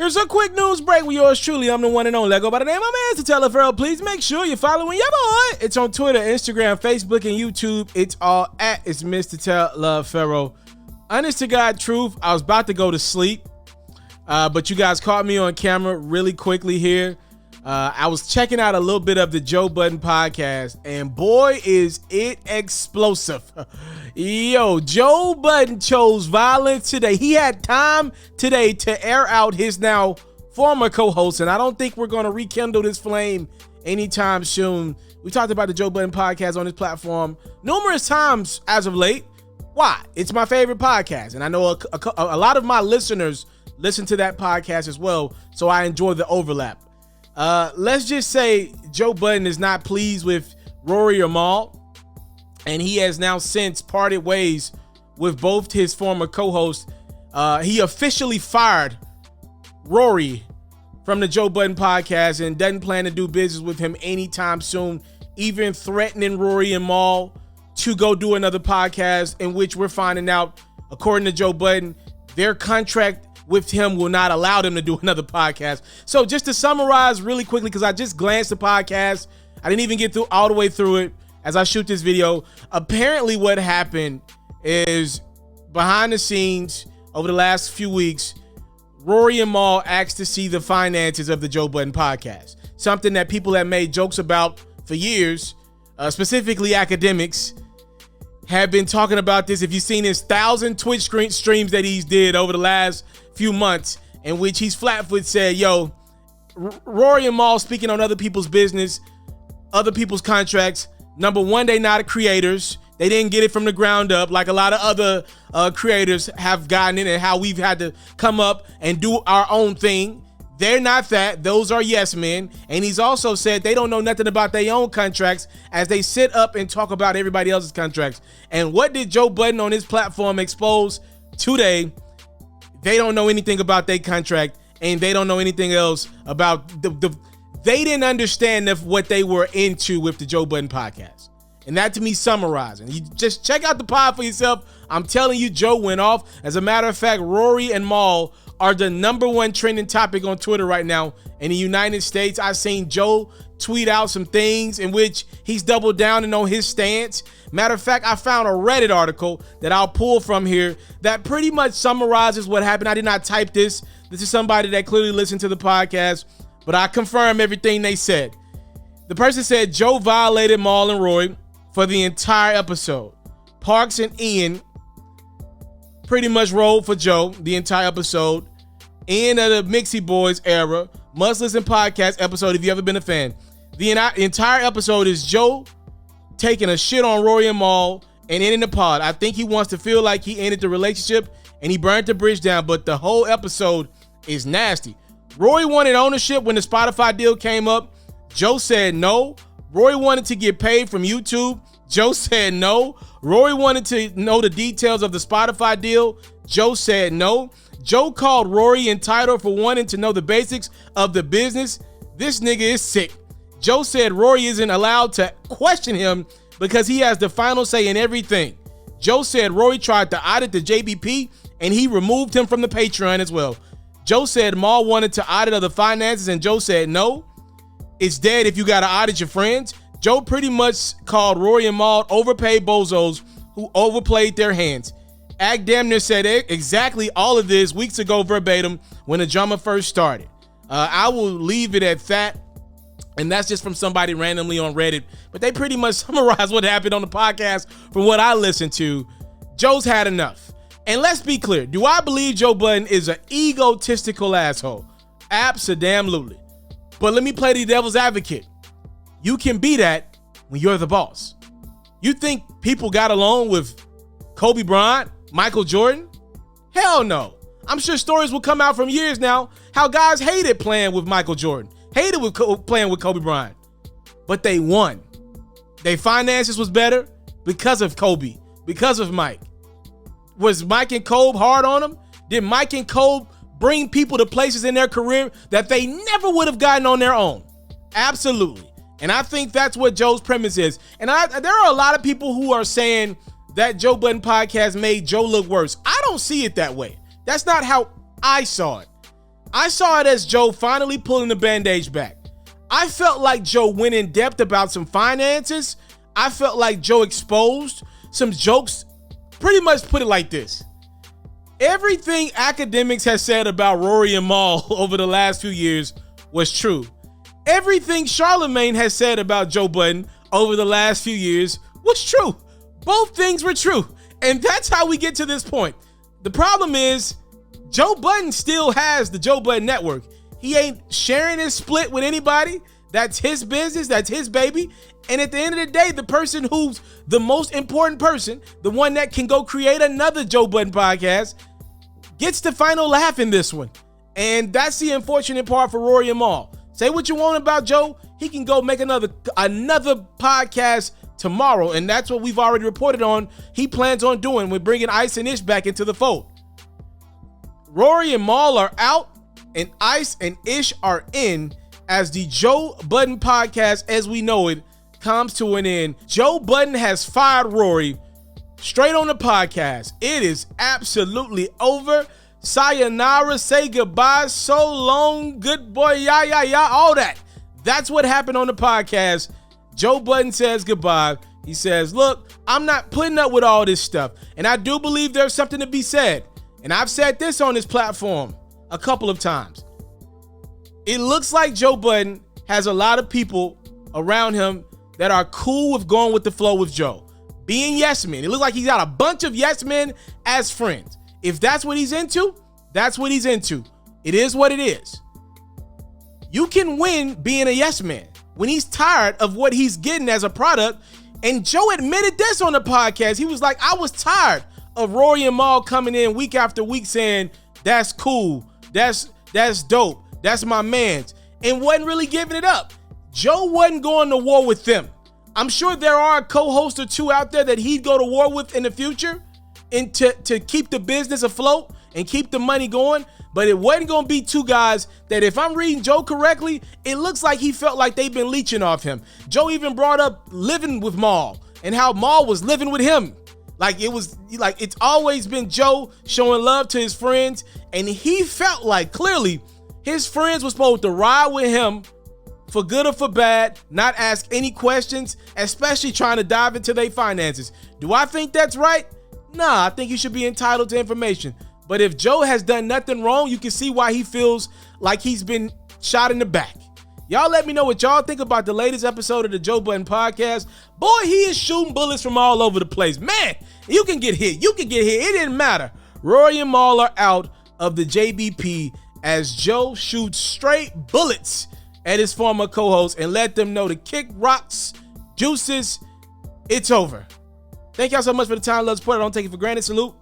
Here's a quick news break with yours truly. I'm the one and only. I go by the name of Mr. TALIAFERRO. Please make sure you're following your boy. It's on Twitter, Instagram, Facebook, and YouTube. It's all at It's Mr. TALIAFERRO. Honest to God truth, I was about to go to sleep, but you guys caught me on camera really quickly here. I was checking out a little bit of the Joe Budden podcast, and boy, is it explosive. Yo, Joe Budden chose violence today. He had time today to air out his now former co-host, and I don't think we're going to rekindle this flame anytime soon. We talked about the Joe Budden podcast on this platform numerous times as of late. Why? It's my favorite podcast, and I know a lot of my listeners listen to that podcast as well, so I enjoy the overlap. Let's just say Joe Budden is not pleased with Rory or Mal, and he has now since parted ways with both his former co-hosts. He officially fired Rory from the Joe Budden podcast and doesn't plan to do business with him anytime soon, even threatening Rory and Mal to go do another podcast, in which we're finding out, according to Joe Budden, their contract with him will not allow them to do another podcast. So just to summarize really quickly, because I just glanced the podcast, I didn't even get through all the way through it as I shoot this video. Apparently what happened is, behind the scenes over the last few weeks, Rory and Mal asked to see the finances of the Joe Budden podcast, something that people have made jokes about for years, specifically academics have been talking about this. If you've seen his 1,000 Twitch streams that he's did over the last few months, in which he's flat-foot said, yo, Rory and Mal speaking on other people's business, other people's contracts. Number one, they not creators. They didn't get it from the ground up like a lot of other creators have gotten it, and how we've had to come up and do our own thing. They're not that. Those are yes men. And he's also said they don't know nothing about their own contracts as they sit up and talk about everybody else's contracts. And what did Joe Budden on his platform expose today? They don't know anything about their contract, and they don't know anything else about they didn't understand what they were into with the Joe Budden podcast. And that, to me, summarizing. You just check out the pod for yourself. I'm telling you, Joe went off. As a matter of fact, Rory and Mal are the #1 trending topic on Twitter right now in the United States. I've seen Joe tweet out some things in which he's doubled down and on his stance. Matter of fact, I found a Reddit article that I'll pull from here that pretty much summarizes what happened. I did not type this. This is somebody that clearly listened to the podcast, but I confirm everything they said. The person said Joe violated Mal and Roy for the entire episode. Parks and Ian pretty much rolled for Joe the entire episode. End of the Mixie Boys era. Must listen podcast episode if you ever been a fan. The entire episode is Joe taking a shit on Rory and Mal and ending the pod. I think he wants to feel like he ended the relationship and he burnt the bridge down, but the whole episode is nasty. Rory wanted ownership when the Spotify deal came up. Joe said no. Rory wanted to get paid from YouTube. Joe said no. Rory wanted to know the details of the Spotify deal. Joe said no. Joe called Rory entitled for wanting to know the basics of the business. This nigga is sick. Joe said Rory isn't allowed to question him because he has the final say in everything. Joe said Rory tried to audit the JBP and he removed him from the Patreon as well. Joe said Mal wanted to audit other finances and Joe said no. It's dead if you got to audit your friends. Joe pretty much called Rory and Mal overpaid bozos who overplayed their hands. Ag damn near said exactly all of this weeks ago verbatim when the drama first started. I will leave it at that. And that's just from somebody randomly on Reddit. But they pretty much summarize what happened on the podcast from what I listened to. Joe's had enough. And let's be clear. Do I believe Joe Budden is an egotistical asshole? Absolutely. But let me play the devil's advocate. You can be that when you're the boss. You think people got along with Kobe Bryant, Michael Jordan? Hell no. I'm sure stories will come out from years now how guys hated playing with Michael Jordan, hated playing with Kobe Bryant, but they won. Their finances was better because of Kobe, because of Mike. Was Mike and Kobe hard on them? Did Mike and Kobe bring people to places in their career that they never would have gotten on their own? Absolutely. And I think that's what Joe's premise is. And there are a lot of people who are saying that Joe Budden podcast made Joe look worse. I don't see it that way. That's not how I saw it. I saw it as Joe finally pulling the bandage back. I felt like Joe went in depth about some finances. I felt like Joe exposed some jokes. Pretty much put it like this. Everything academics has said about Rory and Mal over the last few years was true. Everything Charlemagne has said about Joe Budden over the last few years was true. Both things were true. And that's how we get to this point. The problem is Joe Budden still has the Joe Budden Network. He ain't sharing his split with anybody. That's his business. That's his baby. And at the end of the day, the person who's the most important person, the one that can go create another Joe Budden podcast, gets the final laugh in this one. And that's the unfortunate part for Rory and Mal. Say what you want about Joe. He can go make another podcast tomorrow. And that's what we've already reported on. He plans on doing with bringing Ice and Ish back into the fold. Rory and Mal are out and Ice and Ish are in as the Joe Budden podcast as we know it comes to an end. Joe Budden has fired Rory straight on the podcast. It is absolutely over. Sayonara, say goodbye, so long, good boy, yeah, all that. That's what happened on the podcast. Joe Budden says goodbye. He says, look, I'm not putting up with all this stuff. And I do believe there's something to be said. And I've said this on this platform a couple of times. It looks like Joe Budden has a lot of people around him that are cool with going with the flow with Joe. Being yes men. It looks like he's got a bunch of yes men as friends. If that's what he's into, that's what he's into. It is what it is. You can win being a yes man when he's tired of what he's getting as a product. And Joe admitted this on the podcast. He was like, I was tired of Rory and Mal coming in week after week saying, that's cool, that's dope, that's my man's, and wasn't really giving it up. Joe wasn't going to war with them. I'm sure there are a co-host or two out there that he'd go to war with in the future and to keep the business afloat and keep the money going. But it wasn't going to be two guys that, if I'm reading Joe correctly, it looks like he felt like they've been leeching off him. Joe even brought up living with Mal and how Mal was living with him. Like it's always been Joe showing love to his friends. And he felt like clearly his friends were supposed to ride with him for good or for bad, not ask any questions, especially trying to dive into their finances. Do I think that's right? Nah, I think you should be entitled to information. But if Joe has done nothing wrong, you can see why he feels like he's been shot in the back. Y'all let me know what y'all think about the latest episode of the Joe Budden podcast. Boy, he is shooting bullets from all over the place. Man, you can get hit. You can get hit. It didn't matter. Rory and Mal are out of the JBP as Joe shoots straight bullets at his former co-host and let them know to kick rocks, juices, it's over. Thank y'all so much for the time, love, support. I don't take it for granted. Salute.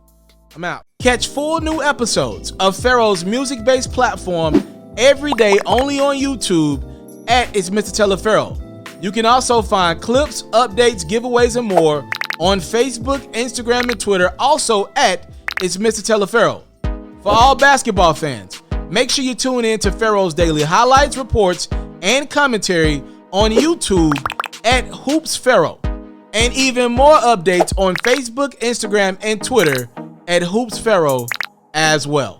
I'm out. Catch 4 new episodes of FERRO's music-based platform every day only on YouTube at It's Mr. TALIAFERRO. You can also find clips, updates, giveaways, and more on Facebook, Instagram, and Twitter, also at It's Mr. TALIAFERRO. For all basketball fans, make sure you tune in to FERRO's daily highlights, reports, and commentary on YouTube at HoopsFERRO. And even more updates on Facebook, Instagram, and Twitter at HoopsFERRO as well.